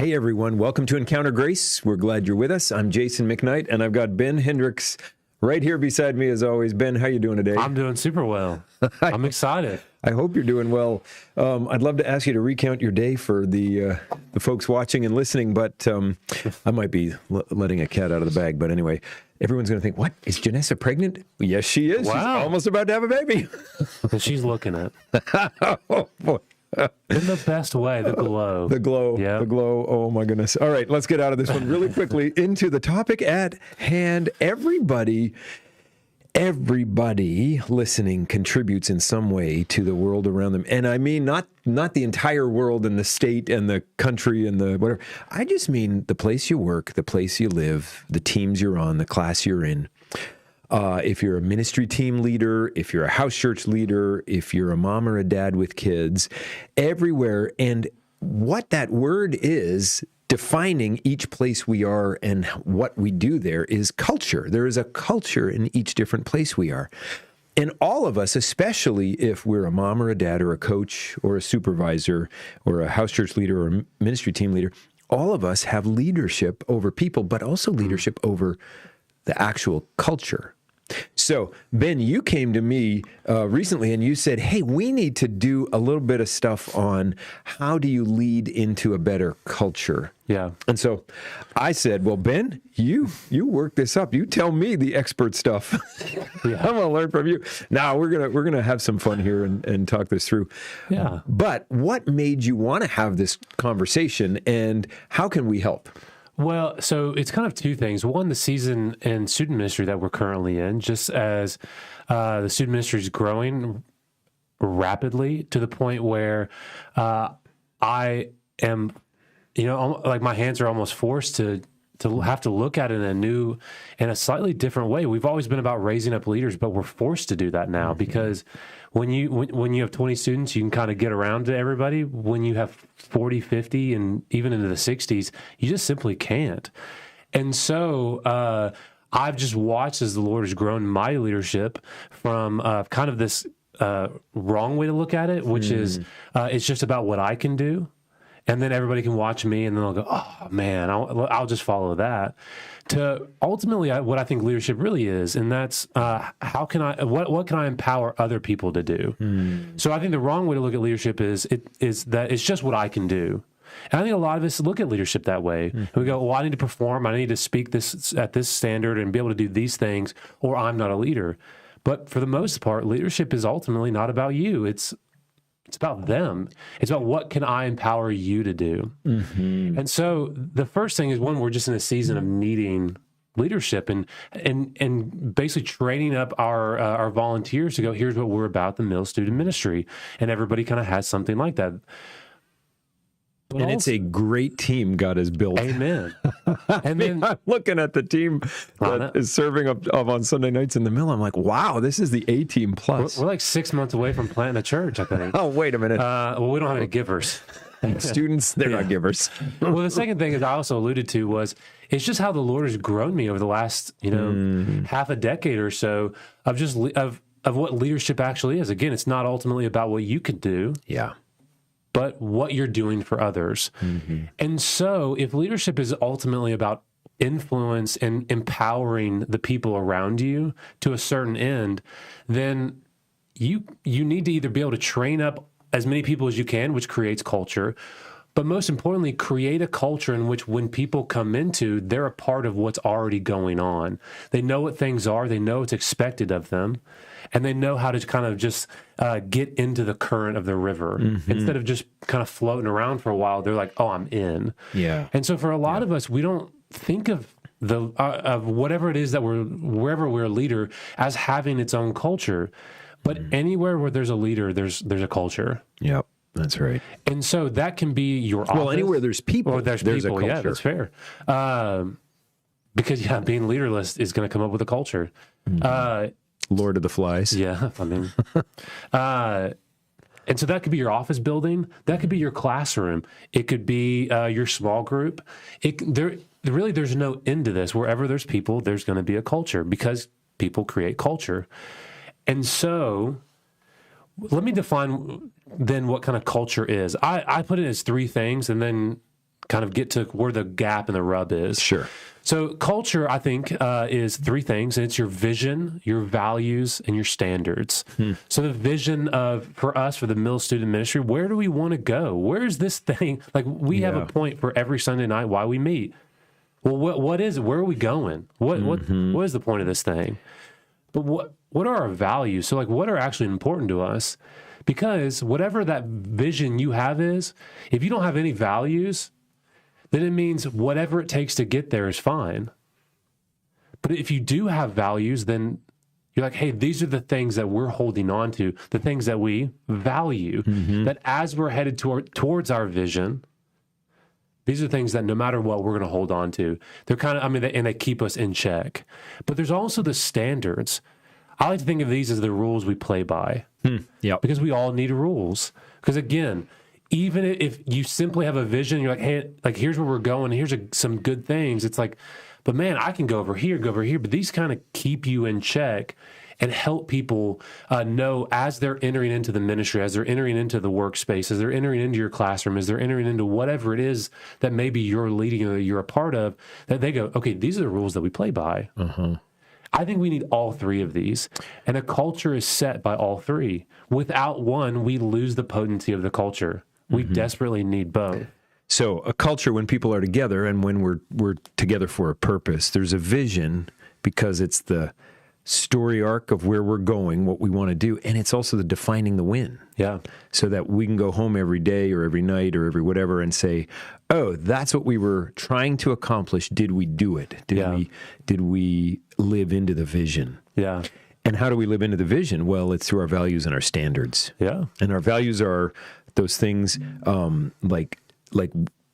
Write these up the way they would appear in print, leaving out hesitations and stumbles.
Hey everyone, welcome to Encounter Grace. We're glad you're with us. I'm Jason McKnight, and I've got Ben Hendricks right here beside me as always. Ben, how you doing today? I'm doing super well. I'm excited. I hope you're doing well. I'd love to ask you to recount your day for the folks watching and listening, but I might be letting a cat out of the bag. But anyway, everyone's going to think, what? Is Janessa pregnant? Yes, she is. Wow. She's almost about to have a baby. And she's looking at Oh, boy. in the best way, the glow. The glow. Yep. The glow. Oh, my goodness. All right, let's get out of this one really quickly into the topic at hand. Everybody listening contributes in some way to the world around them. And I mean, not the entire world and the state and the country and the whatever. I just mean the place you work, the place you live, the teams you're on, the class you're in. If you're a ministry team leader, if you're a house church leader, if you're a mom or a dad with kids, everywhere. And what that word is defining each place we are and what we do there is culture. There is a culture in each different place we are. And all of us, especially if we're a mom or a dad or a coach or a supervisor or a house church leader or a ministry team leader, all of us have leadership over people, but also leadership over the actual culture. So, Ben, you came to me recently and you said, hey, we need to do a little bit of stuff on how do you lead into a better culture? Yeah. And so I said, well, Ben, you work this up. You tell me the expert stuff. Yeah. I'm going to learn from you. Now, we're gonna have some fun here and talk this through. Yeah. But what made you want to have this conversation and how can we help? Well, so it's kind of two things. One, the season and student ministry that we're currently in, just as the student ministry is growing rapidly to the point where I am, like my hands are almost forced to have to look at it in a slightly different way. We've always been about raising up leaders, but we're forced to do that now because when you have 20 students, you can kind of get around to everybody. When you have 40, 50, and even into the 60s, you just simply can't. And so I've just watched as the Lord has grown my leadership from kind of this wrong way to look at it, which is it's just about what I can do. And then everybody can watch me, and then they'll go, oh, man, I'll just follow that. To ultimately what I think leadership really is, and that's what can I empower other people to do? So I think the wrong way to look at leadership is that it's just what I can do. And I think a lot of us look at leadership that way. We go, well, I need to perform, I need to speak this at this standard and be able to do these things, or I'm not a leader. But for the most part, leadership is ultimately not about you. It's about them. It's about what can I empower you to do. And so the first thing is, one, we're just in a season of needing leadership and basically training up our volunteers to go, here's what we're about, the Mill Student Ministry. And everybody kind of has something like that. But And it's a great team God has built. Amen. And then I'm looking at the team that is serving up on Sunday nights in the Mill. I'm like, wow, this is the A-Team plus. we're like 6 months away from planting a church, I think. Oh, wait a minute. Well, we don't have any givers. Students, they're not givers. Well, the second thing that I also alluded to was it's just how the Lord has grown me over the last, half a decade or so of just of what leadership actually is. Again, it's not ultimately about what you can do. Yeah. But what you're doing for others. And so if leadership is ultimately about influence and empowering the people around you to a certain end, then you need to either be able to train up as many people as you can, which creates culture, but most importantly, create a culture in which when people come into, they're a part of what's already going on. They know what things are, they know what's expected of them, and they know how to kind of just get into the current of the river. Instead of just kind of floating around for a while, they're like, oh, I'm in. Yeah. And so for a lot of us, we don't think of of whatever it is that wherever we're a leader as having its own culture. But anywhere where there's a leader, there's a culture. Yep. That's right. And so that can be your office. Well, anywhere there's people, or there's people. A culture. Yeah, that's fair. Because, being leaderless is going to come up with a culture. Lord of the Flies. Yeah, I mean. And so that could be your office building. That could be your classroom. It could be your small group. There's no end to this. Wherever there's people, there's going to be a culture because people create culture. And so let me define then what kind of culture is. I put it as three things and then kind of get to where the gap and the rub is. Sure. So culture, I think, is three things, and it's your vision, your values, and your standards. So the vision for us, for the Mill Student Ministry, where do we want to go? Where's this thing? Like, we have a point for every Sunday night why we meet. Well, what is it? Where are we going? What is the point of this thing? But what are our values? So, like, what are actually important to us? Because whatever that vision you have is, if you don't have any values, then it means whatever it takes to get there is fine. But if you do have values, then you're like, hey, these are the things that we're holding on to, the things that we value, that as we're headed towards our vision, these are things that no matter what, we're going to hold on to. They're kind of, and they keep us in check. But there's also the standards. I like to think of these as the rules we play by. Because we all need rules. Because again, even if you simply have a vision, you're like, hey, like, here's where we're going, here's some good things. It's like, but man, I can go over here. But these kind of keep you in check and help people know as they're entering into the ministry, as they're entering into the workspace, as they're entering into your classroom, as they're entering into whatever it is that maybe you're leading or you're a part of, that they go, okay, these are the rules that we play by. I think we need all three of these. And a culture is set by all three. Without one, we lose the potency of the culture. We desperately need both. So a culture, when people are together and when we're together for a purpose, there's a vision because it's the story arc of where we're going, what we want to do, and it's also the defining the win. Yeah. So that we can go home every day or every night or every whatever and say, oh, that's what we were trying to accomplish. Did we do it? Did we live into the vision? Yeah. And how do we live into the vision? Well, it's through our values and our standards. Yeah. And our values are those things like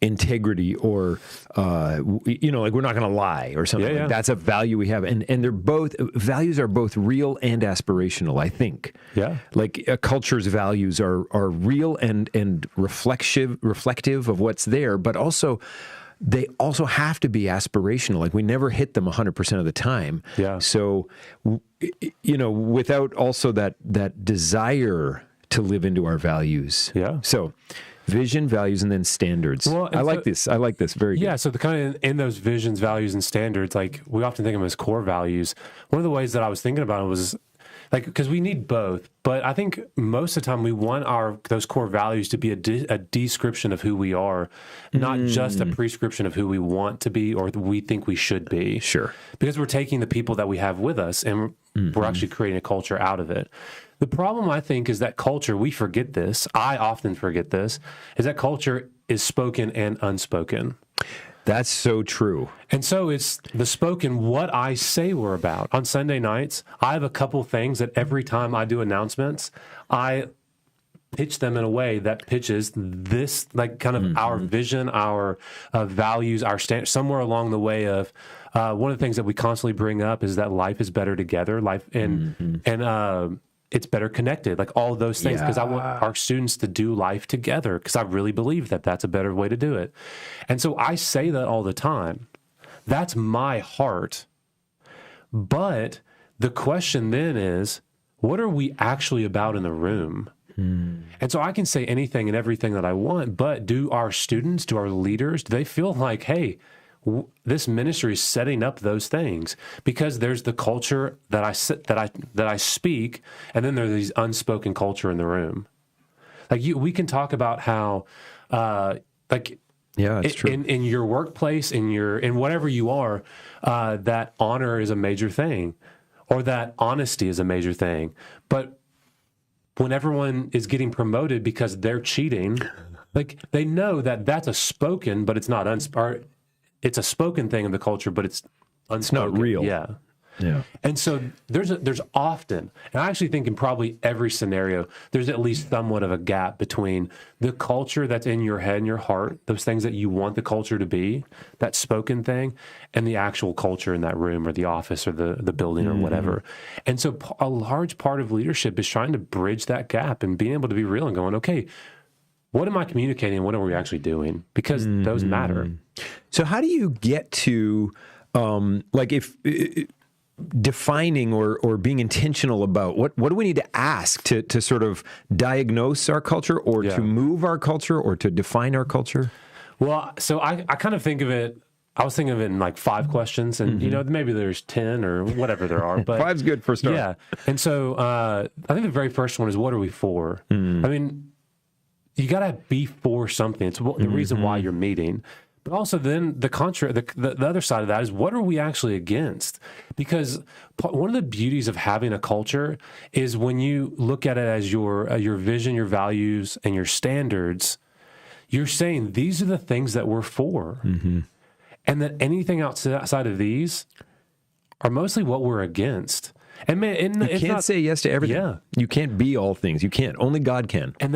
integrity or, like we're not going to lie or something. Yeah. That's a value we have. And they're both, values are both real and aspirational, I think. Yeah. Like a culture's values are real and reflective of what's there, but also they also have to be aspirational. Like we never hit them 100% of the time. Yeah. So, without also that desire to live into our values. Yeah. So vision, values, and then standards. Well, I like this. Very good. Yeah. So the kind of in those visions, values, and standards, like we often think of them as core values. One of the ways that I was thinking about it was like, because we need both, but I think most of the time we want those core values to be a description of who we are, not just a prescription of who we want to be or we think we should be. Sure. Because we're taking the people that we have with us and we're actually creating a culture out of it. The problem, I think, is that culture, we forget this, I often forget this, is that culture is spoken and unspoken. That's so true. And so it's the spoken, what I say we're about. On Sunday nights, I have a couple things that every time I do announcements, I pitch them in a way that pitches this, like kind of our vision, our values, our somewhere along the way of one of the things that we constantly bring up is that life is better together, and it's better connected, like all of those things, because I want our students to do life together, because I really believe that that's a better way to do it. And so I say that all the time. That's my heart. But the question then is, what are we actually about in the room? And so I can say anything and everything that I want, but do our students, do our leaders, do they feel like, hey, this ministry is setting up those things? Because there's the culture that I speak, and then there's these unspoken culture in the room. Like we can talk about how, it's true. In your workplace, in whatever you are, that honor is a major thing, or that honesty is a major thing. But when everyone is getting promoted because they're cheating, like they know that that's a spoken, but it's not unspoken. It's a spoken thing in the culture, but it's unspoken. It's not real. Yeah. Yeah. And so there's often, and I actually think in probably every scenario, there's at least somewhat of a gap between the culture that's in your head and your heart, those things that you want the culture to be, that spoken thing, and the actual culture in that room or the office or the building or whatever. And so a large part of leadership is trying to bridge that gap and being able to be real and going, okay, what am I communicating and what are we actually doing? Because those matter. So how do you get to, defining or being intentional about what do we need to ask to sort of diagnose our culture or to move our culture or to define our culture? Well, so I kind of think of it. I was thinking of it in like 5 questions, and maybe there's 10 or whatever there are. But 5's good for a start. Yeah, and so I think the very first one is, what are we for? I mean, you got to be for something. It's the reason why you're meeting. But also then the other side of that is, what are we actually against? Because one of the beauties of having a culture is when you look at it as your vision, your values, and your standards, you're saying these are the things that we're for. And that anything outside of these are mostly what we're against. And man, you can't say yes to everything. Yeah. You can't be all things. You can't. Only God can. And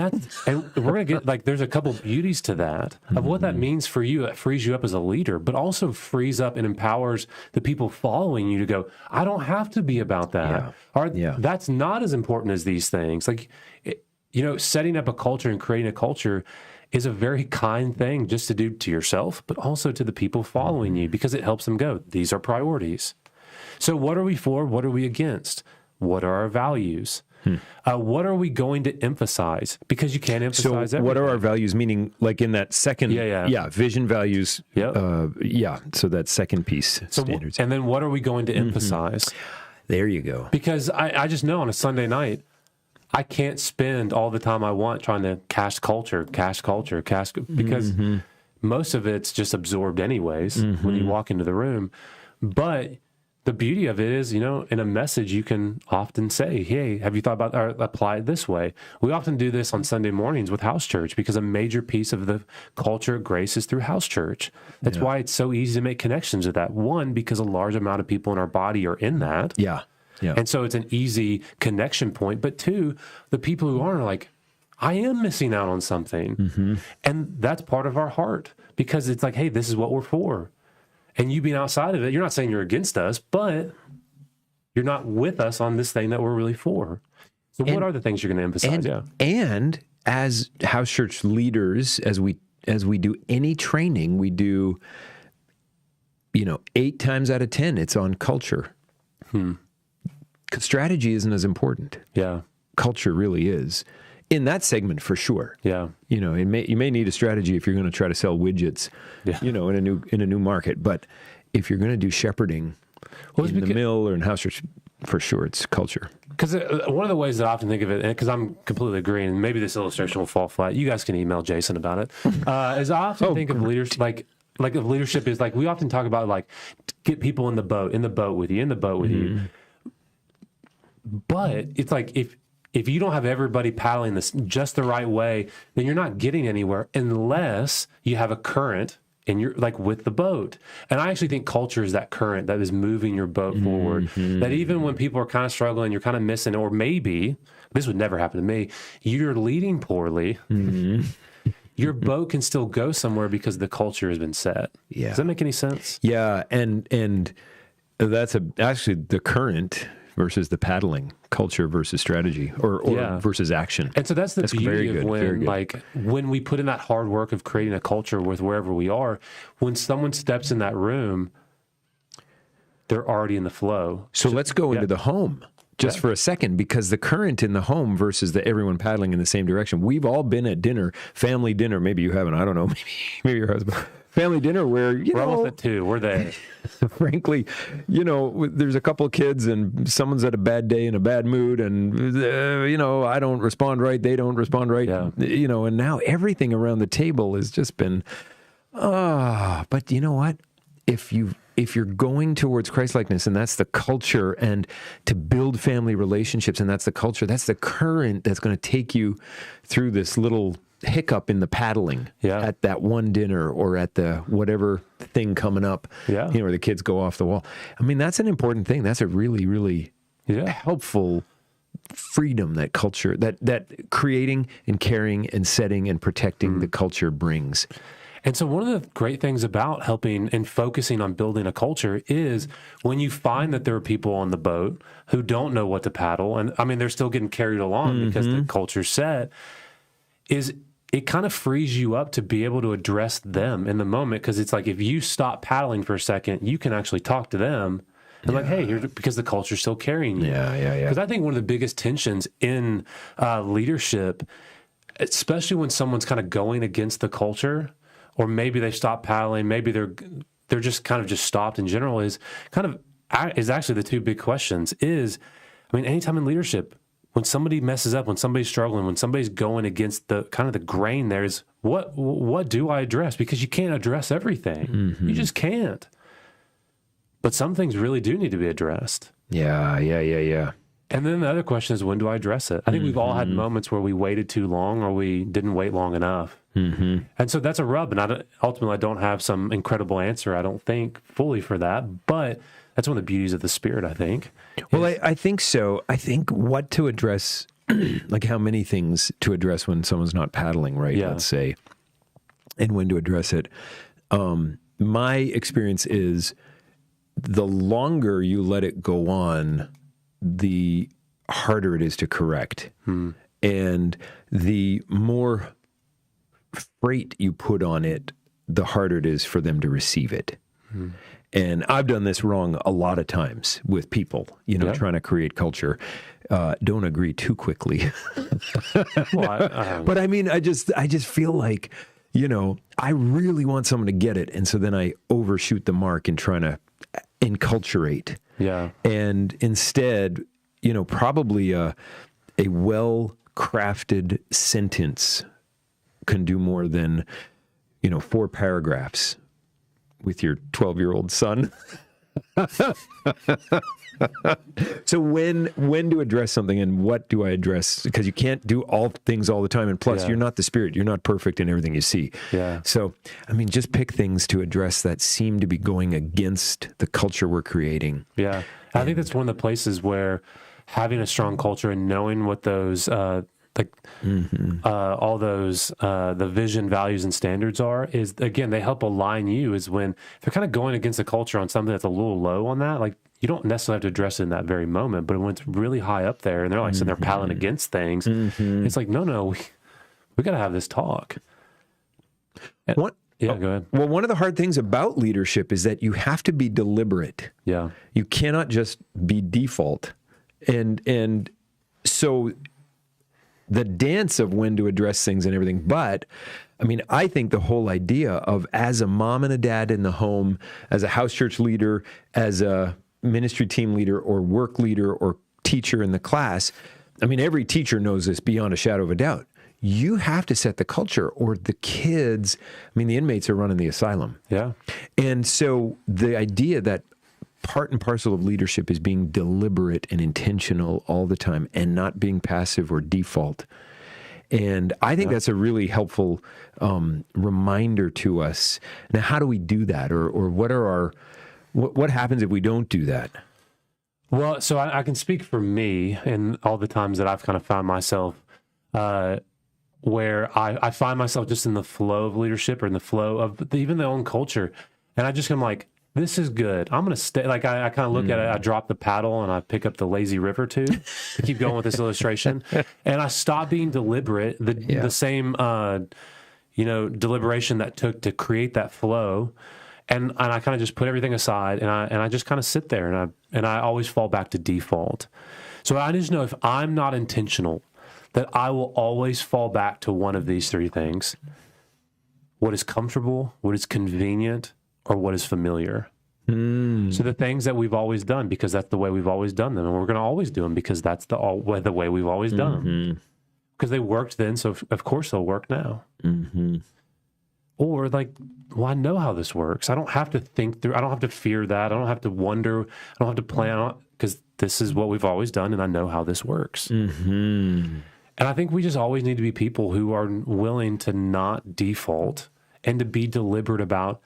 we're going to get, like, there's a couple beauties to that, of what that means for you. It frees you up as a leader, but also frees up and empowers the people following you to go, I don't have to be about that. That's not as important as these things. Like, setting up a culture and creating a culture is a very kind thing just to do to yourself, but also to the people following you, because it helps them go, these are priorities. So what are we for? What are we against? What are our values? What are we going to emphasize? Because you can't emphasize everything. What are our values? Meaning, like in that second, vision, values. So that second piece, standards. And then what are we going to emphasize? There you go. Because I just know on a Sunday night, I can't spend all the time I want trying to cast culture, because most of it's just absorbed anyways when you walk into the room. But the beauty of it is, in a message you can often say, hey, have you thought about, or apply it this way? We often do this on Sunday mornings with house church, because a major piece of the culture of grace is through house church. That's why it's so easy to make connections with that. One, because a large amount of people in our body are in that. Yeah. And so it's an easy connection point. But 2, the people who aren't are like, I am missing out on something. And that's part of our heart, because it's like, hey, this is what we're for. And you being outside of it, you're not saying you're against us, but you're not with us on this thing that we're really for. So what are the things you're going to emphasize? And as house church leaders, as we do any training, we do, 8 times out of 10, it's on culture. Strategy isn't as important. Yeah. Culture really is. In that segment, for sure. Yeah. You may need a strategy if you're going to try to sell widgets, in a new market. But if you're going to do shepherding in the mill or in house church, for sure, it's culture. Because one of the ways that I often think of it, because I'm completely agreeing, and maybe this illustration will fall flat. You guys can email Jason about it. Is I often think of leadership like of leadership is like, we often talk about like, get people in the boat with you. But it's like, if you don't have everybody paddling this just the right way, then you're not getting anywhere unless you have a current and you're like with the boat. And I actually think culture is that current that is moving your boat forward. That even when people are kind of struggling, you're kind of missing, or maybe this would never happen to me, you're leading poorly. Your boat can still go somewhere because the culture has been set. Yeah. Does that make any sense? Yeah, and that's actually the current versus the paddling, culture versus strategy, or versus action. And so that's the beauty of when we put in that hard work of creating a culture with wherever we are, when someone steps in that room, they're already in the flow. So let's go into the home just for a second, because the current in the home versus everyone paddling in the same direction. We've all been at dinner, family dinner. Maybe you haven't. I don't know. Maybe your husband. Family dinner where, we're almost at 2. We're there. Frankly, there's a couple of kids and someone's at a bad day in a bad mood, and, I don't respond right. They don't respond right. Yeah. And now everything around the table has just been, but you know what? If you're going towards Christ-likeness, and that's the culture, and to build family relationships, and that's the culture, that's the current that's going to take you through this little hiccup in the paddling at that one dinner or at the whatever thing coming up, where the kids go off the wall. I mean, that's an important thing. That's a really, really helpful freedom that culture, that creating and caring and setting and protecting the culture brings. And so one of the great things about helping and focusing on building a culture is when you find that there are people on the boat who don't know what to paddle, and I mean, they're still getting carried along because the culture's set, is it kind of frees you up to be able to address them in the moment, because it's like, if you stop paddling for a second, you can actually talk to them and like, hey, because the culture's still carrying you. Because I think one of the biggest tensions in leadership, especially when someone's kind of going against the culture, or maybe they stopped paddling, maybe they're just kind of just stopped in general, is actually the two big questions. Anytime in leadership, when somebody messes up, when somebody's struggling, when somebody's going against the kind of the grain, there's what do I address? Because you can't address everything. Mm-hmm. You just can't. But some things really do need to be addressed. Yeah. And then the other question is, when do I address it? I think we've all had moments where we waited too long or we didn't wait long enough. Mm-hmm. And so that's a rub. And ultimately, I don't have some incredible answer, I don't think, fully for that. But that's one of the beauties of the Spirit, I think. Well, I think so. I think what to address, like how many things to address when someone's not paddling, right? Yeah. Let's say, and when to address it. My experience is the longer you let it go on, the harder it is to correct. And the more freight you put on it, the harder it is for them to receive it. And I've done this wrong a lot of times with people, trying to create culture. Don't agree too quickly. But I mean, I just feel like, I really want someone to get it. And so then I overshoot the mark in trying to enculturate. Yeah. And instead, probably a well-crafted sentence can do more than, 4 paragraphs with your 12-year-old son. So when to address something and what do I address? Because you can't do all things all the time. And plus, you're not the Spirit. You're not perfect in everything you see. Yeah. So, just pick things to address that seem to be going against the culture we're creating. Yeah. I think that's one of the places where having a strong culture and knowing what those, all those, the vision, values, and standards are, is, again, they help align you, is when they're kind of going against the culture on something that's a little low on that, like, you don't necessarily have to address it in that very moment, but when it's really high up there and they're like sitting there paddling against things, it's like, no, we got to have this talk. What? Yeah, go ahead. Well, one of the hard things about leadership is that you have to be deliberate. Yeah. You cannot just be default. And so the dance of when to address things and everything. But I think the whole idea of, as a mom and a dad in the home, as a house church leader, as a ministry team leader or work leader or teacher in the class, every teacher knows this beyond a shadow of a doubt. You have to set the culture, or the kids, the inmates are running the asylum. Yeah. And so the idea that part and parcel of leadership is being deliberate and intentional all the time and not being passive or default. And I think that's a really helpful reminder to us. Now, how do we do that? Or what happens if we don't do that? Well, so I can speak for me and all the times that I've kind of found myself where I find myself just in the flow of leadership or in the flow of even the own culture. And I just am like, this is good. I'm going to stay. Like I kind of look at it, I drop the paddle and I pick up the lazy river tube to keep going with this illustration. And I stop being deliberate, the same, deliberation that took to create that flow. And I kind of just put everything aside and I just kind of sit there and I always fall back to default. So I just know if I'm not intentional, that I will always fall back to one of these 3 things: what is comfortable, what is convenient, or what is familiar. So the things that we've always done, because that's the way we've always done them, and we're going to always do them because that's the way we've always done them. Because they worked then, so of course they'll work now. Or I know how this works. I don't have to think through. I don't have to fear that. I don't have to wonder. I don't have to plan, because this is what we've always done, and I know how this works. And I think we just always need to be people who are willing to not default and to be deliberate about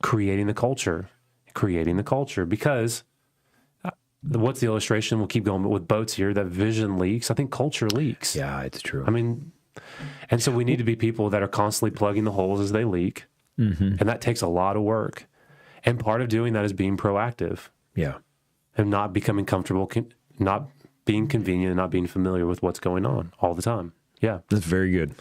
creating the culture, because what's the illustration? We'll keep going with boats here. That vision leaks. I think culture leaks. Yeah, it's true. And so we need to be people that are constantly plugging the holes as they leak. And that takes a lot of work. And part of doing that is being proactive. Yeah. And not becoming comfortable, not being convenient, and not being familiar with what's going on all the time. Yeah. That's very good.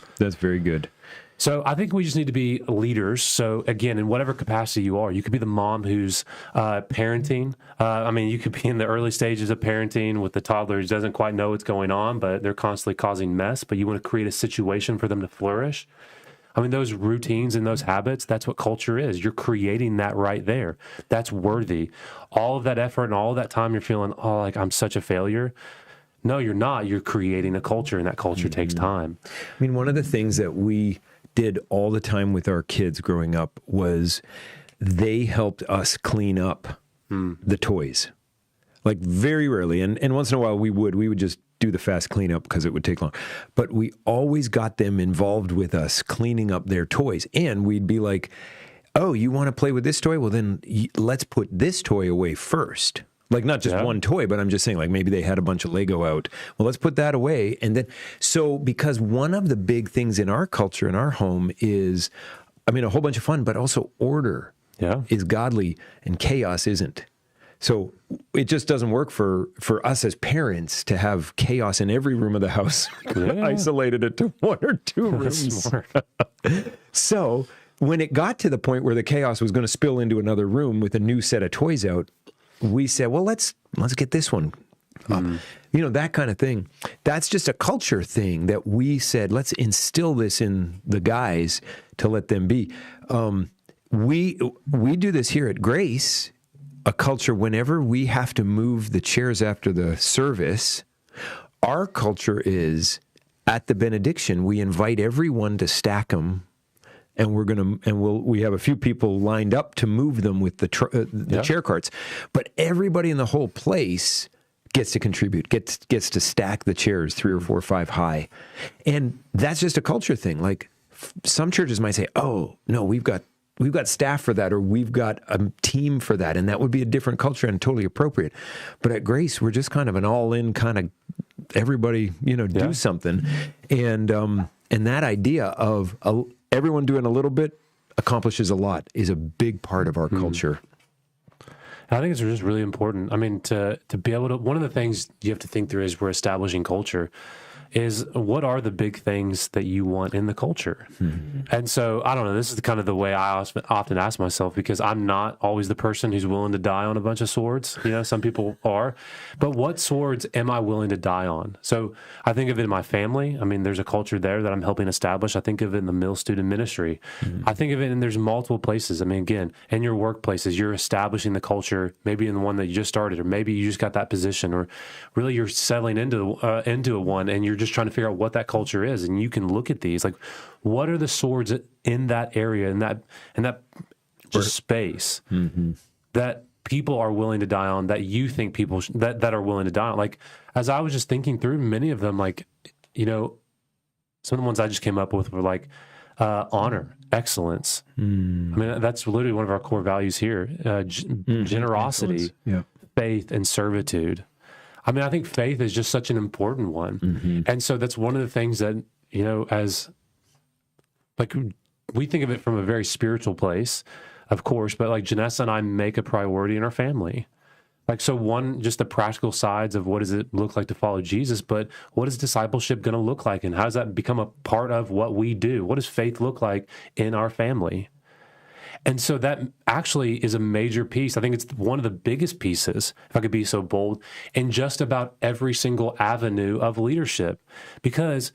So I think we just need to be leaders. So again, in whatever capacity you are, you could be the mom who's parenting. You could be in the early stages of parenting with the toddler who doesn't quite know what's going on, but they're constantly causing mess, but you want to create a situation for them to flourish. I mean, those routines and those habits, that's what culture is. You're creating that right there. That's worthy. All of that effort and all of that time you're feeling, oh, like I'm such a failure. No, you're not. You're creating a culture, and that culture takes time. I mean, one of the things that we did all the time with our kids growing up was they helped us clean up the toys. Like very rarely, and once in a while we would just do the fast cleanup because it would take long. But we always got them involved with us cleaning up their toys. And we'd be like, oh, you want to play with this toy? Well, then let's put this toy away first. Like not just one toy, but I'm just saying like maybe they had a bunch of Lego out. Well, let's put that away. And then, so because one of the big things in our culture, in our home is, I mean, a whole bunch of fun, but also order is godly and chaos isn't. So it just doesn't work for us as parents to have chaos in every room of the house. Isolated it to one or two rooms. So when it got to the point where the chaos was going to spill into another room with a new set of toys out, we said, well, let's get this one. You know, that kind of thing. That's just a culture thing that we said, let's instill this in the guys to let them be. We do this here at Grace, a culture whenever we have to move the chairs after the service. Our culture is at the benediction, we invite everyone to stack them. And we have a few people lined up to move them with the chair carts, but everybody in the whole place gets to contribute, gets to stack the chairs 3 or 4 or 5 high, and that's just a culture thing. Like some churches might say, "Oh no, we've got staff for that, or we've got a team for that," and that would be a different culture and totally appropriate. But at Grace, we're just kind of an all-in kind of everybody, do something, and that idea of everyone doing a little bit accomplishes a lot is a big part of our culture. I think it's just really important. I mean, to be able to, one of the things you have to think through as we're establishing culture is what are the big things that you want in the culture? And so, I don't know, this is kind of the way I often ask myself, because I'm not always the person who's willing to die on a bunch of swords. Some people are. But what swords am I willing to die on? So I think of it in my family. I mean, there's a culture there that I'm helping establish. I think of it in the Mill Student Ministry. I think of it, and there's multiple places. I mean, again, in your workplaces, you're establishing the culture, maybe in the one that you just started, or maybe you just got that position, or really you're settling into a one, and you're just trying to figure out what that culture is. And you can look at these, like, what are the swords in that area, in that just space that people are willing to die on, that you think people that are willing to die on? Like, as I was just thinking through many of them, like, some of the ones I just came up with were like honor, excellence. I mean, that's literally one of our core values here. Generosity, faith, and servitude. I mean, I think faith is just such an important one. And so that's one of the things that, as like we think of it from a very spiritual place, of course, but like Janessa and I make a priority in our family. Like, so one, just the practical sides of what does it look like to follow Jesus, but what is discipleship going to look like? And how does that become a part of what we do? What does faith look like in our family? And so that actually is a major piece. I think it's one of the biggest pieces, if I could be so bold, in just about every single avenue of leadership. Because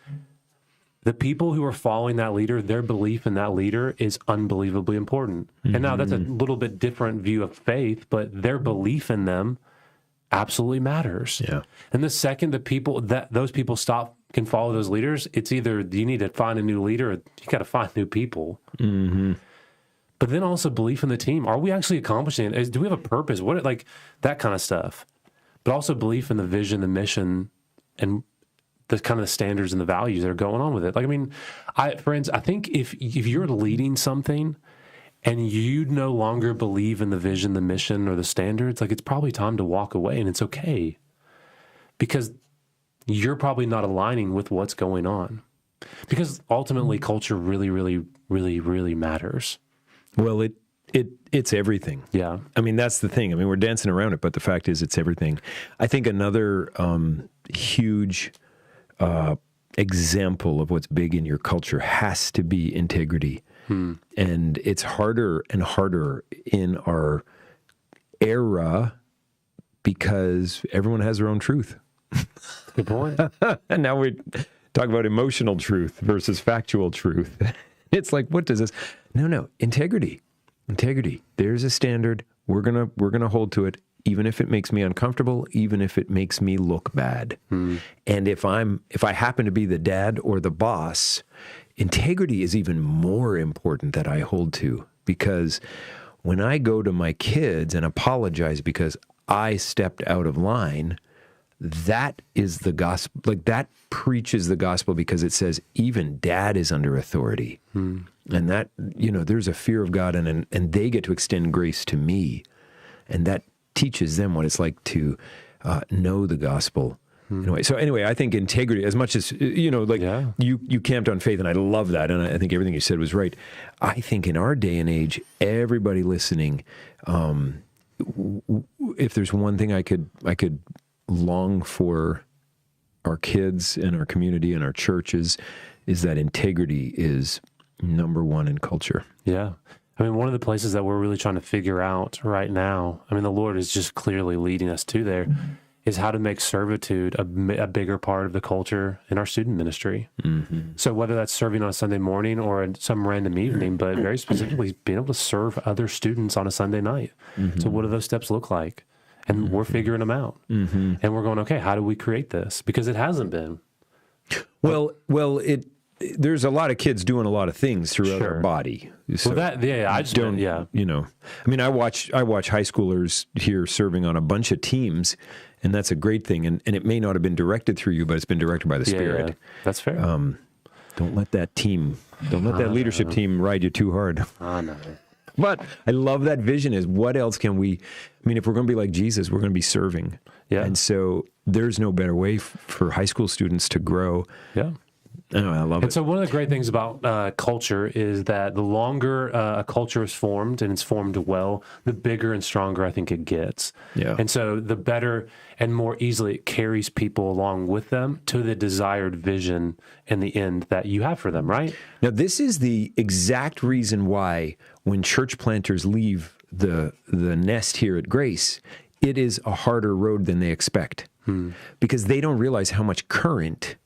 the people who are following that leader, their belief in that leader is unbelievably important. And now that's a little bit different view of faith, but their belief in them absolutely matters. And the second those people can follow those leaders, it's either you need to find a new leader, or you got to find new people. But then also belief in the team. Are we actually accomplishing it? Do we have a purpose? What, like, that kind of stuff. But also belief in the vision, the mission, and the kind of the standards and the values that are going on with it. Like, I mean, friends, I think if you're leading something and you no longer believe in the vision, the mission, or the standards, like, it's probably time to walk away, and it's okay. Because you're probably not aligning with what's going on. Because ultimately, culture really, really, really, really matters. Well, it's everything. Yeah. I mean, that's the thing. I mean, we're dancing around it, but the fact is it's everything. I think another huge example of what's big in your culture has to be integrity. And it's harder and harder in our era because everyone has their own truth. Good point. And now we talk about emotional truth versus factual truth. It's like, what does this? No, integrity. There's a standard. We're gonna hold to it, even if it makes me uncomfortable, even if it makes me look bad. And if I happen to be the dad or the boss, integrity is even more important that I hold to, because when I go to my kids and apologize because I stepped out of line, that is the gospel. Like, that preaches the gospel, because it says even dad is under authority. And that, there's a fear of God, and they get to extend grace to me. And that teaches them what it's like to know the gospel. So anyway, I think integrity, as much as, you camped on faith, and I love that. And I think everything you said was right. I think in our day and age, everybody listening, if there's one thing I could long for our kids and our community and our churches, is that integrity is number one in culture. Yeah. I mean, one of the places that we're really trying to figure out right now, I mean, the Lord is just clearly leading us to there, is how to make servitude a bigger part of the culture in our student ministry. So whether that's serving on a Sunday morning or some random evening, but very specifically being able to serve other students on a Sunday night. So what do those steps look like? And we're figuring them out. And we're going, okay, how do we create this? Because it hasn't been. Well, there's a lot of kids doing a lot of things throughout our body. So I mean, I watch high schoolers here serving on a bunch of teams, and that's a great thing. And it may not have been directed through you, but it's been directed by the Spirit. Yeah. That's fair. Don't let that leadership team ride you too hard. No. But I love that vision. Is what else can we? I mean, if we're going to be like Jesus, we're going to be serving. Yeah. And so there's no better way for high school students to grow. Yeah. I love it. And so one of the great things about culture is that the longer a culture is formed, and it's formed well, the bigger and stronger I think it gets. Yeah. And so the better and more easily it carries people along with them to the desired vision and the end that you have for them, right? Now, this is the exact reason why when church planters leave the nest here at Grace, it is a harder road than they expect. Because they don't realize how much current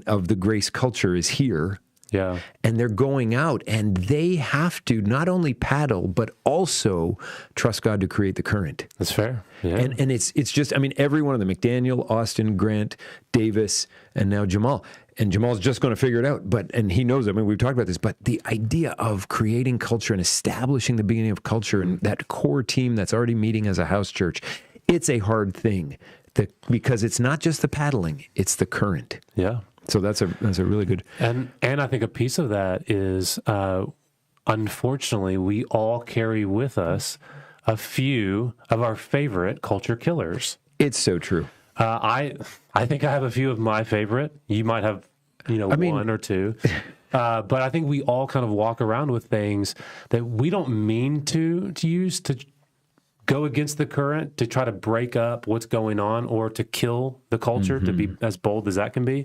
of the Grace culture is here. Yeah. And they're going out, and they have to not only paddle, but also trust God to create the current. That's fair. Yeah. And it's just, I mean, every one of them, McDaniel, Austin, Grant, Davis, and now Jamal. And Jamal's just going to figure it out. And he knows, I mean, we've talked about this, but the idea of creating culture and establishing the beginning of culture and that core team that's already meeting as a house church, it's a hard thing. Because it's not just the paddling, it's the current. Yeah. So that's a really good. And I think a piece of that is, unfortunately, we all carry with us a few of our favorite culture killers. It's so true. I think I have a few of my favorite. You might have, one or two. But I think we all kind of walk around with things that we don't mean to use to go against the current, to try to break up what's going on, or to kill the culture, to be as bold as that can be.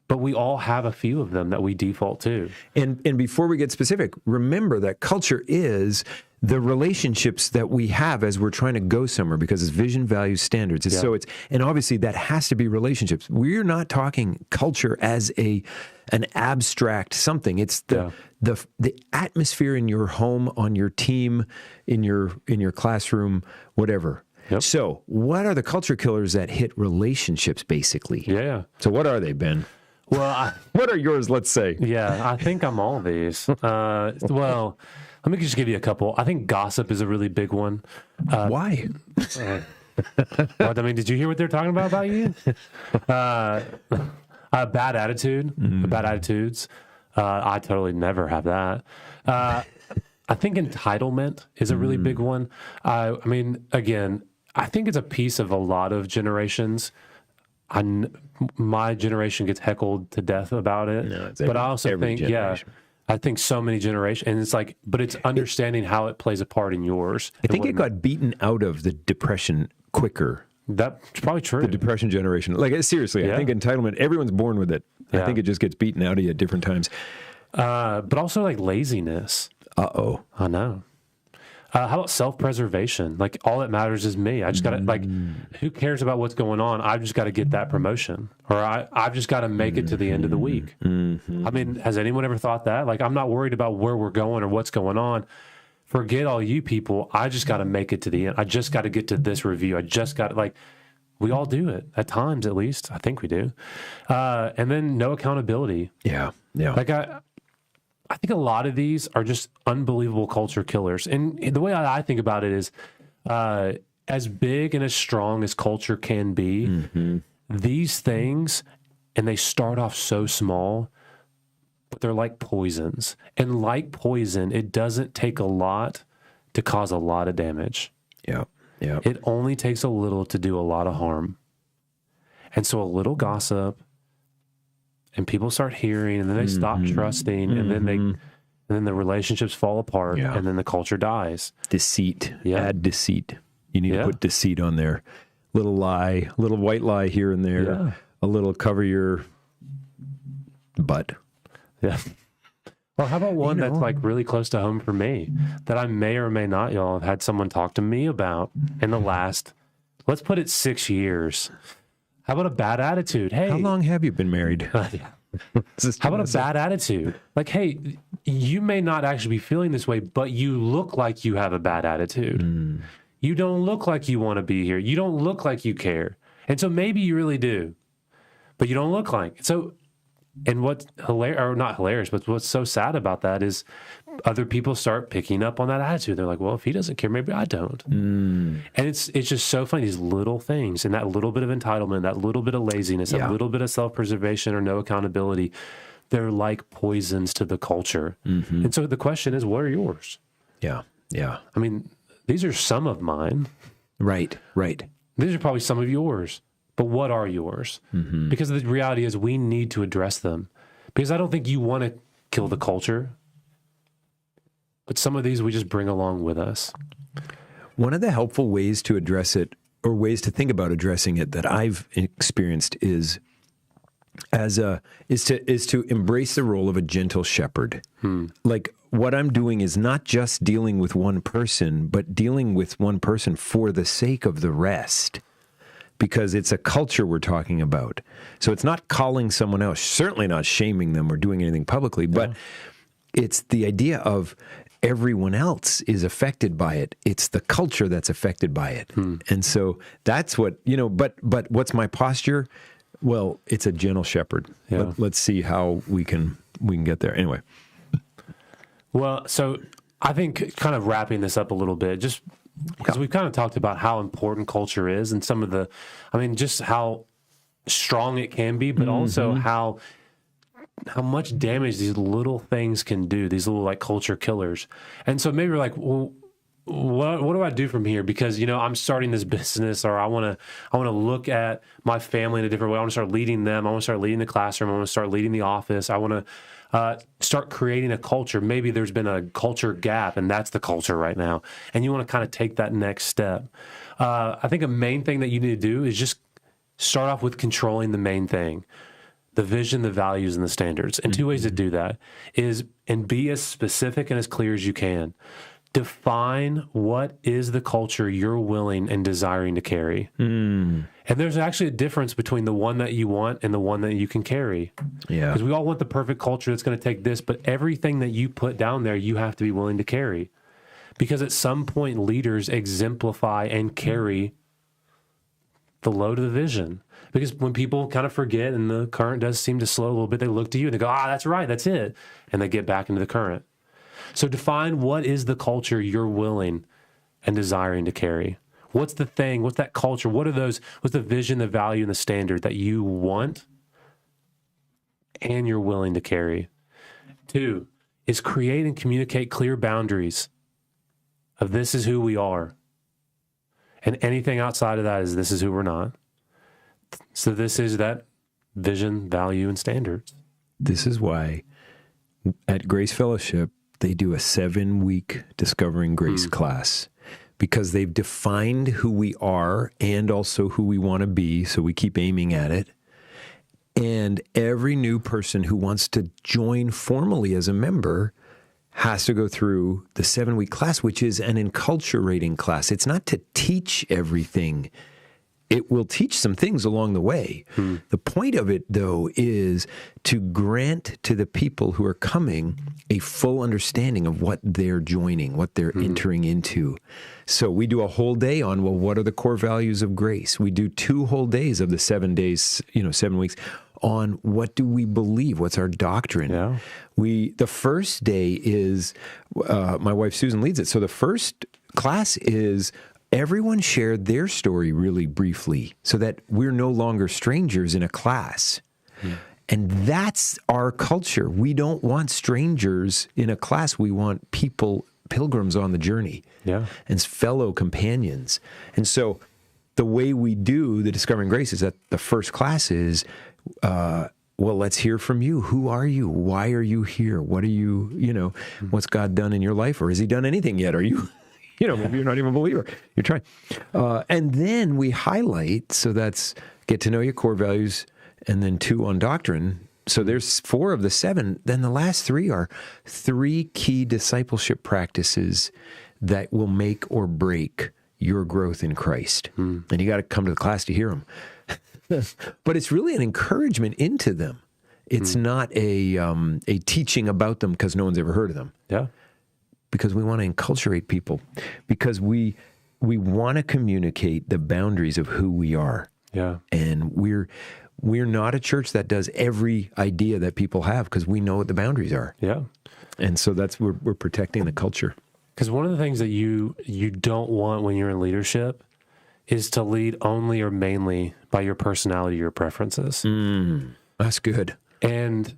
But we all have a few of them that we default to. And before we get specific, remember that culture is the relationships that we have as we're trying to go somewhere, because it's vision, values, standards. And so and obviously that has to be relationships. We're not talking culture as an abstract something. It's the atmosphere in your home, on your team, in your classroom, whatever. Yep. So what are the culture killers that hit relationships, basically? Yeah. So what are they, Ben? Well, what are yours, let's say? Yeah, I think I'm all these. Well, let me just give you a couple. I think gossip is a really big one. Why? What, I mean, did you hear what they're talking about you? Bad attitude, bad attitudes. I totally never have that. I think entitlement is a really big one. I mean, again, I think it's a piece of a lot of generations. My generation gets heckled to death about it, but I also think, I think so many generations, and it's like, but it's understanding how it plays a part in yours. I think it got beaten out of the Depression quicker. That's probably true. The Depression generation. Like, seriously, I think entitlement, everyone's born with it. I think it just gets beaten out of you at different times. But also like laziness. Uh-oh. I know. How about self-preservation? Like, all that matters is me. I just got to, like, who cares about what's going on? I've just got to get that promotion, or I've just got to make it to the end of the week. I mean, has anyone ever thought that? Like, I'm not worried about where we're going or what's going on. Forget all you people. I just got to make it to the end. I just got to get to this review. I just got to, like, we all do it at times, at least. I think we do. And then no accountability. Yeah. Yeah. Like, I think a lot of these are just unbelievable culture killers. And the way I think about it is, as big and as strong as culture can be, these things, and they start off so small, but they're like poisons. And like poison, it doesn't take a lot to cause a lot of damage. Yeah. Yeah. It only takes a little to do a lot of harm. And so a little gossip, and people start hearing, and then they stop trusting, and then the relationships fall apart, and then the culture dies. Deceit. Yeah. Add deceit. You need to put deceit on there. Little lie, little white lie here and there. Yeah. A little cover your butt. Yeah. Well, how about one that's like really close to home for me that I may or may not, y'all, have had someone talk to me about in the last, let's put it 6 years. How about a bad attitude? Hey, How long have you been married? How about a bad attitude? Like, hey, you may not actually be feeling this way, but you look like you have a bad attitude. You don't look like you want to be here. You don't look like you care. And so maybe you really do, but you don't look like it. So, and what's hilarious, or not hilarious, but what's so sad about that is other people start picking up on that attitude. They're like, well, if he doesn't care, maybe I don't. And it's just so funny, these little things, and that little bit of entitlement, that little bit of laziness, that little bit of self-preservation or no accountability, they're like poisons to the culture. And so the question is, what are yours? Yeah. Yeah. I mean, these are some of mine. Right. Right. These are probably some of yours. But what are yours? Because the reality is we need to address them. Because I don't think you want to kill the culture. But some of these we just bring along with us. One of the helpful ways to address it, or ways to think about addressing it, that I've experienced is to embrace the role of a gentle shepherd. Like, what I'm doing is not just dealing with one person, but dealing with one person for the sake of the rest. Because it's a culture we're talking about. So it's not calling someone else, certainly not shaming them or doing anything publicly, but it's the idea of everyone else is affected by it. It's the culture that's affected by it. And so that's what, but what's my posture? Well, it's a gentle shepherd. Let's see how we can get there. Anyway. Well, so I think kind of wrapping this up a little bit, just because we've kind of talked about how important culture is and some of the, just how strong it can be, but also how much damage these little things can do, these little like culture killers. And so maybe we're like, well, what do I do from here? Because, I'm starting this business, or I want to look at my family in a different way. I want to start leading them. I want to start leading the classroom. I want to start leading the office. I want to start creating a culture. Maybe there's been a culture gap, and that's the culture right now. And you want to kind of take that next step. I think a main thing that you need to do is just start off with controlling the main thing, the vision, the values, and the standards. And two ways to do that is, and be as specific and as clear as you can. Define what is the culture you're willing and desiring to carry. And there's actually a difference between the one that you want and the one that you can carry. Yeah. Because we all want the perfect culture that's going to take this, but everything that you put down there, you have to be willing to carry. Because at some point, leaders exemplify and carry the load of the vision. Because when people kind of forget and the current does seem to slow a little bit, they look to you and they go, that's right, that's it. And they get back into the current. So define what is the culture you're willing and desiring to carry. What's the thing? What's that culture? What are those? What's the vision, the value, and the standard that you want and you're willing to carry? 2 is create and communicate clear boundaries of this is who we are. And anything outside of that is this is who we're not. So this is that vision, value, and standards. This is why at Grace Fellowship, they do a 7-week Discovering Grace class, because they've defined who we are and also who we want to be. So we keep aiming at it. And every new person who wants to join formally as a member has to go through the 7-week class, which is an enculturating class. It's not to teach everything. It will teach some things along the way. The point of it, though, is to grant to the people who are coming a full understanding of what they're joining, what they're entering into. So we do a whole day on, well, what are the core values of grace? We do 2 whole days of the 7 days, 7 weeks, on what do we believe? What's our doctrine? Yeah. The first day is, my wife Susan leads it. So the first class is everyone shared their story really briefly so that we're no longer strangers in a class. And that's our culture. We don't want strangers in a class. We want people, pilgrims on the journey, and fellow companions. And so the way we do the Discovering Grace is that the first class is, well, let's hear from you. Who are you? Why are you here? What are you, what's God done in your life? Or has he done anything yet? Are you... maybe you're not even a believer. You're trying. And then we highlight, so that's get to know your core values, and then 2 on doctrine. So there's 4 of the 7. Then the last 3 are 3 key discipleship practices that will make or break your growth in Christ. And you got to come to the class to hear them. But it's really an encouragement into them. It's not a teaching about them because no one's ever heard of them. Yeah. Because we want to enculturate people, because we want to communicate the boundaries of who we are. Yeah. And we're not a church that does every idea that people have, because we know what the boundaries are. Yeah. And so that's we're protecting the culture. Because one of the things that you don't want when you're in leadership is to lead only or mainly by your personality or preferences. That's good. And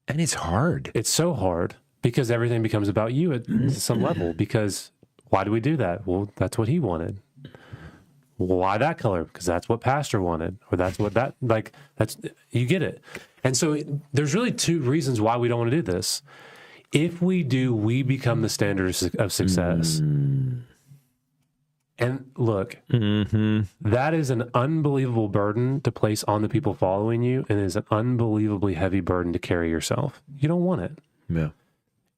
it's hard. It's so hard. Because everything becomes about you at some level. Because why do we do that? Well, that's what he wanted. Why that color? Because that's what pastor wanted. Or that's what you get it. And so there's really 2 reasons why we don't want to do this. If we do, we become the standard of success. And look, that is an unbelievable burden to place on the people following you, and is an unbelievably heavy burden to carry yourself. You don't want it. Yeah.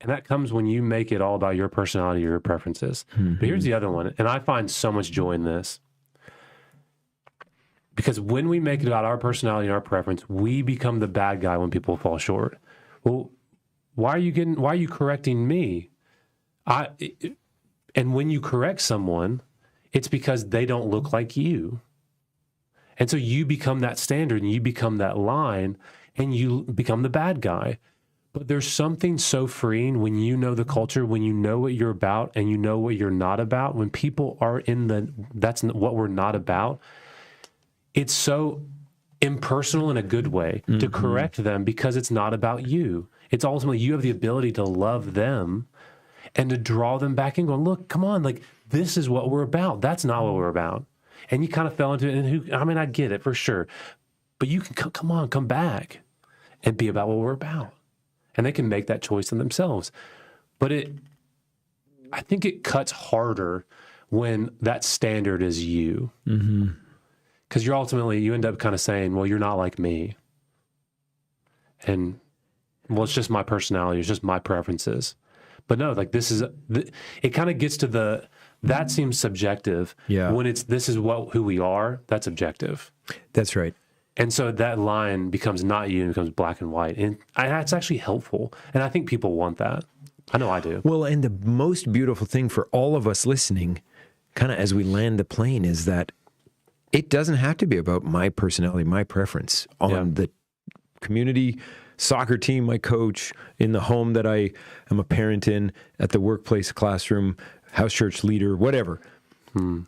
And that comes when you make it all about your personality or your preferences. But here's the other one, and I find so much joy in this. Because when we make it about our personality and our preference, we become the bad guy when people fall short. Well, why are you correcting me? And when you correct someone, it's because they don't look like you. And so you become that standard, and you become that line, and you become the bad guy. But there's something so freeing when you know the culture, when you know what you're about and you know what you're not about. When people are that's what we're not about, it's so impersonal in a good way to correct them, because it's not about you. It's ultimately you have the ability to love them and to draw them back in, going, look, come on, this is what we're about. That's not what we're about. And you kind of fell into it. And I get it for sure. But you can come back and be about what we're about. And they can make that choice in themselves. But I think it cuts harder when that standard is you. Because you end up kind of saying, well, you're not like me. And, well, it's just my personality. It's just my preferences. But no, it kind of gets to that seems subjective. Yeah. When this is who we are, that's objective. That's right. And so that line becomes not you and becomes black and white. And it's actually helpful. And I think people want that. I know I do. Well, and the most beautiful thing for all of us listening, kind of as we land the plane, is that it doesn't have to be about my personality, my preference on the community soccer team I coach, in the home that I am a parent in, at the workplace, classroom, house church leader, whatever.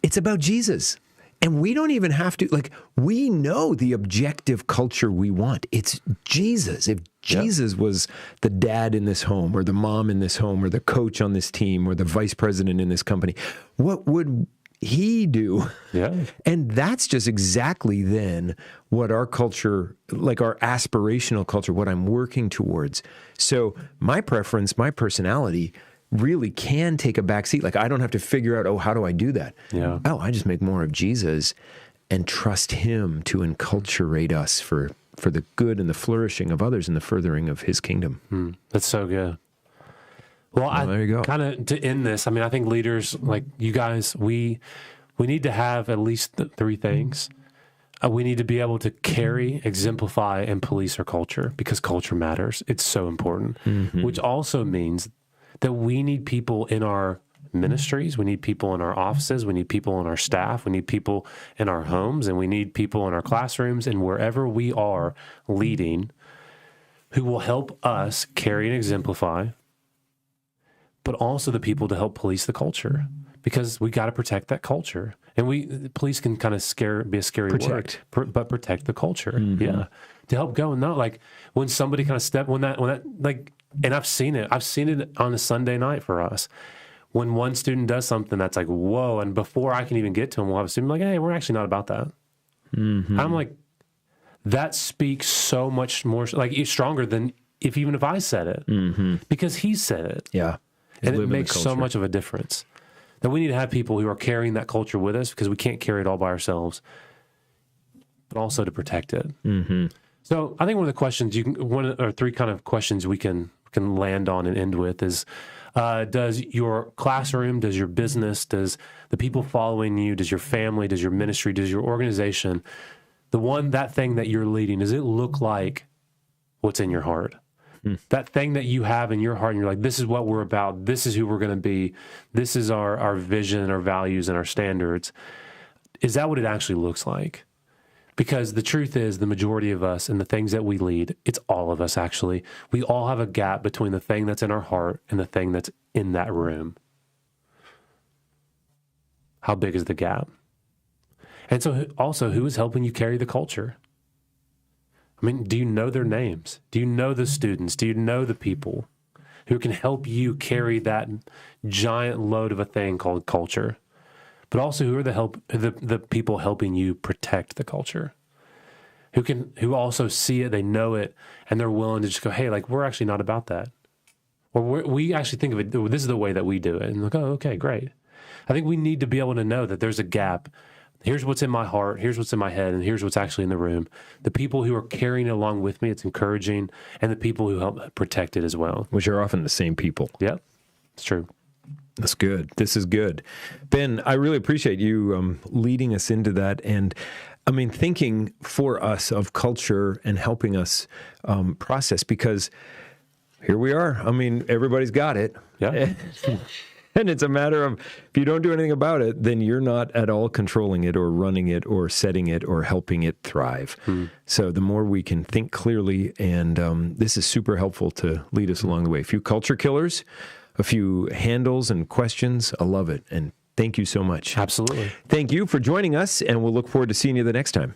It's about Jesus. And we don't even have to, we know the objective culture we want. It's Jesus. If Jesus was the dad in this home, or the mom in this home, or the coach on this team, or the vice president in this company, what would he do? Yeah. And that's just exactly then what our culture, our aspirational culture, what I'm working towards. So my preference, my personality really can take a back seat. I don't have to figure out, how do I do that? Yeah. I just make more of Jesus and trust him to enculturate us for the good and the flourishing of others and the furthering of his kingdom. That's so good. Well, there you go. Kind of to end this, I mean, I think leaders like you guys, we need to have at least three things. We need to be able to carry, exemplify, and police our culture because culture matters. It's so important, which also means that we need people in our ministries. We need people in our offices. We need people in our staff. We need people in our homes, and we need people in our classrooms and wherever we are leading who will help us carry and exemplify, but also the people to help police the culture, because we got to protect that culture. And police can kind of be a scary word, but protect the culture. Yeah. To help go. And not like when somebody kind of when that, like, and I've seen it on a Sunday night for us. When one student does something that's like, whoa. And before I can even get to them, we'll have a student like, hey, we're actually not about that. I'm like, that speaks so much more, like stronger than even if I said it, because he said it. Yeah. And it makes so much of a difference that we need to have people who are carrying that culture with us, because we can't carry it all by ourselves, but also to protect it. So I think one of the questions one or three kind of questions we can land on and end with is, does your classroom, does your business, does the people following you, does your family, does your ministry, does your organization, that thing that you're leading, does it look like what's in your heart? That thing that you have in your heart, and you're like, this is what we're about. This is who we're going to be. This is our vision, our values, and our standards. Is that what it actually looks like? Because the truth is, the majority of us and the things that we lead, it's all of us actually. We all have a gap between the thing that's in our heart and the thing that's in that room. How big is the gap? And so also, who is helping you carry the culture? I mean, do you know their names? Do you know the students? Do you know the people who can help you carry that giant load of a thing called culture? But also, who are the people helping you protect the culture? Who also see it, they know it, and they're willing to just go, hey, like, we're actually not about that. Or we actually think of it, this is the way that we do it. And like, oh, okay, great. I think we need to be able to know that there's a gap. Here's what's in my heart, here's what's in my head, and here's what's actually in the room. The people who are carrying it along with me, it's encouraging, and the people who help protect it as well. Which are often the same people. Yep, it's true. That's good. This is good. Ben, I really appreciate you leading us into that. And I mean, thinking for us of culture and helping us process, because here we are. I mean, everybody's got it. Yeah. And it's a matter of, if you don't do anything about it, then you're not at all controlling it or running it or setting it or helping it thrive. So the more we can think clearly, and this is super helpful to lead us along the way. A few culture killers, a few handles and questions. I love it. And thank you so much. Absolutely. Thank you for joining us, and we'll look forward to seeing you the next time.